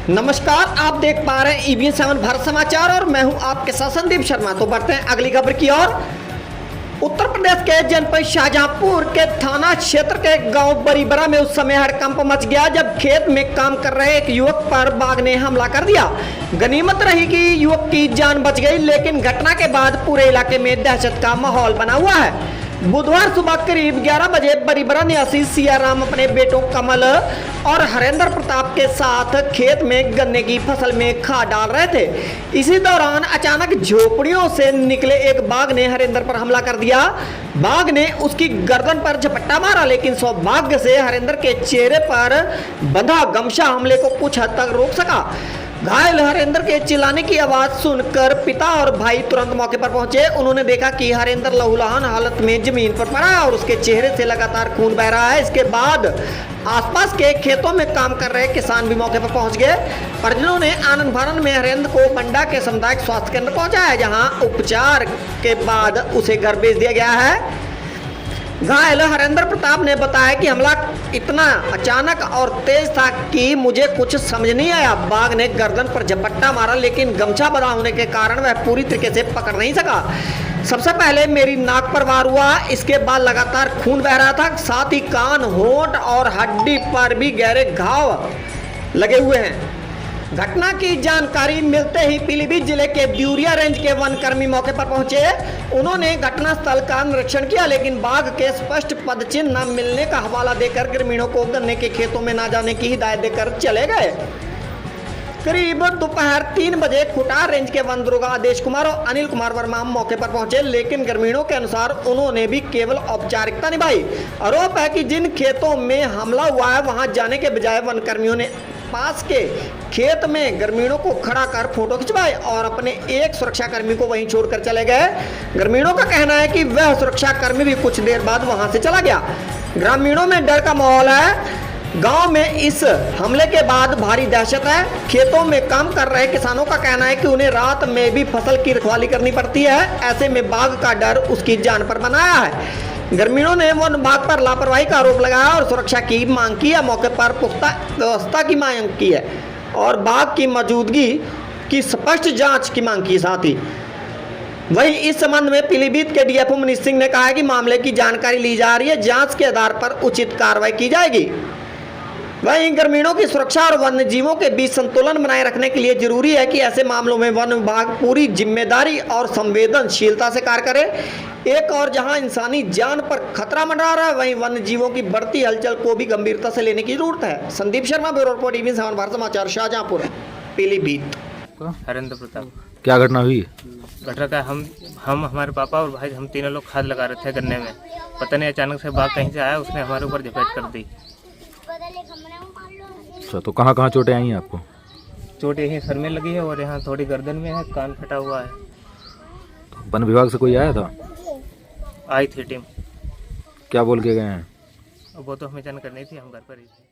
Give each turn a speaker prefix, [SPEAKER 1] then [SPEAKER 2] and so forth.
[SPEAKER 1] नमस्कार, आप देख पा रहे हैं EBN 7 भारत समाचार और मैं हूं आपके साथ संदीप शर्मा। तो बढ़ते हैं अगली खबर की ओर। उत्तर प्रदेश के जनपद शाहजहांपुर के थाना क्षेत्र के गांव बरीबरा में उस समय हड़कंप मच गया जब खेत में काम कर रहे एक युवक पर बाघ ने हमला कर दिया। गनीमत रही कि युवक की जान बच गई, लेकिन घटना के बाद पूरे इलाके में दहशत का माहौल बना हुआ है। बुधवार सुबह करीब 11 बजे बरीबरा निवासी सियाराम अपने बेटों कमल और हरेंद्र प्रताप के साथ खेत में गन्ने की फसल में खाद डाल रहे थे। इसी दौरान अचानक झोपड़ियों से निकले एक बाघ ने हरेंद्र पर हमला कर दिया। बाघ ने उसकी गर्दन पर झपट्टा मारा, लेकिन सौभाग्य से हरेंद्र के चेहरे पर बंधा गमछा हमले को कुछ हद तक रोक सका। घायल हरेंद्र के चिल्लाने की आवाज सुनकर पिता और भाई तुरंत मौके पर पहुंचे। उन्होंने देखा कि हरेंद्र लहूलुहान हालत में जमीन पर पड़ा है और उसके चेहरे से लगातार खून बह रहा है। इसके बाद आसपास के खेतों में काम कर रहे किसान भी मौके पर पहुंच गए। परिजनों ने आनंद फानन में हरेंद्र को बंडा के सामुदायिक स्वास्थ्य केंद्र पहुंचाया, जहां उपचार के बाद उसे घर भेज दिया गया है। घायल हरेंद्र प्रताप ने बताया कि हमला इतना अचानक और तेज था कि मुझे कुछ समझ नहीं आया। बाघ ने गर्दन पर झपट्टा मारा, लेकिन गमछा बंधा होने के कारण वह पूरी तरीके से पकड़ नहीं सका। सबसे पहले मेरी नाक पर वार हुआ, इसके बाद लगातार खून बह रहा था। साथ ही कान, होंठ और हड्डी पर भी गहरे घाव लगे हुए हैं। घटना की जानकारी मिलते ही पीलीभीत जिले के ब्यूरिया रेंज के वनकर्मी मौके पर पहुंचे। उन्होंने घटनास्थल का निरीक्षण किया, लेकिन बाघ के स्पष्ट पदचिन्ह न मिलने का हवाला देकर ग्रामीणों को गन्ने के खेतों में न जाने की हिदायत देकर चले गए। करीब दोपहर 3 बजे खुटार रेंज के वन दुर्गा आदेश कुमार और अनिल कुमार वर्मा मौके पर पहुंचे, लेकिन ग्रामीणों के अनुसार उन्होंने भी केवल औपचारिकता निभाई। आरोप है कि जिन खेतों में हमला हुआ है वहां जाने के बजाय वनकर्मियों ने पास के खेत में ग्रामीणों को खड़ा कर फोटो खिंचवाए और अपने एक सुरक्षाकर्मी को वहीं छोड़कर चले गए। ग्रामीणों का कहना है कि वह सुरक्षाकर्मी भी कुछ देर बाद वहां से चला गया। ग्रामीणों में डर का माहौल है। गांव में इस हमले के बाद भारी दहशत है। खेतों में काम कर रहे किसानों का कहना है कि उन्हें रात में भी फसल की रखवाली करनी पड़ती है। ऐसे में बाघ का डर उसकी जान पर बनाया है। ग्रामीणों ने वन विभाग पर लापरवाही का आरोप लगाया और सुरक्षा की मांग की है। मौके पर पुख्ता व्यवस्था की मांग की है और बाघ की मौजूदगी की स्पष्ट जांच की मांग की। साथ ही वहीं इस संबंध में पीलीभीत के डीएफओ मनीष सिंह ने कहा है कि मामले की जानकारी ली जा रही है, जांच के आधार पर उचित कार्रवाई की जाएगी। वहीं ग्रामीणों की सुरक्षा और वन्य जीवों के बीच संतुलन बनाए रखने के लिए जरूरी है कि ऐसे मामलों में वन विभाग पूरी जिम्मेदारी और संवेदनशीलता से कार्य करे। एक और जहां इंसानी जान पर खतरा मंडरा रहा है, वहीं वन्य जीवों की बढ़ती हलचल को भी गंभीरता से लेने की जरूरत है। Sandeep Sharma, bureau report, EBN 7 Bharat समाचार, शाहजहांपुर, पीलीभीत।
[SPEAKER 2] हरेंद्र प्रताप।
[SPEAKER 3] क्या घटना हुई?
[SPEAKER 2] घटना का हम हमारे पापा और भाई, हम तीनों लोग खाद लगा रहे थे गन्ने में। पता नहीं अचानक से बाघ कहीं से आया, उसने हमारे ऊपर झपेट कर दी।
[SPEAKER 3] अच्छा, तो कहाँ कहाँ चोटें आई हैं आपको?
[SPEAKER 2] चोट यहीं सर में लगी है और यहाँ थोड़ी गर्दन में है, कान फटा हुआ है।
[SPEAKER 3] तो वन विभाग से कोई आया था?
[SPEAKER 2] आई थी टीम।
[SPEAKER 3] क्या बोल के गए हैं?
[SPEAKER 2] वो तो हमें जानकारी नहीं थी, हम घर पर ही थे।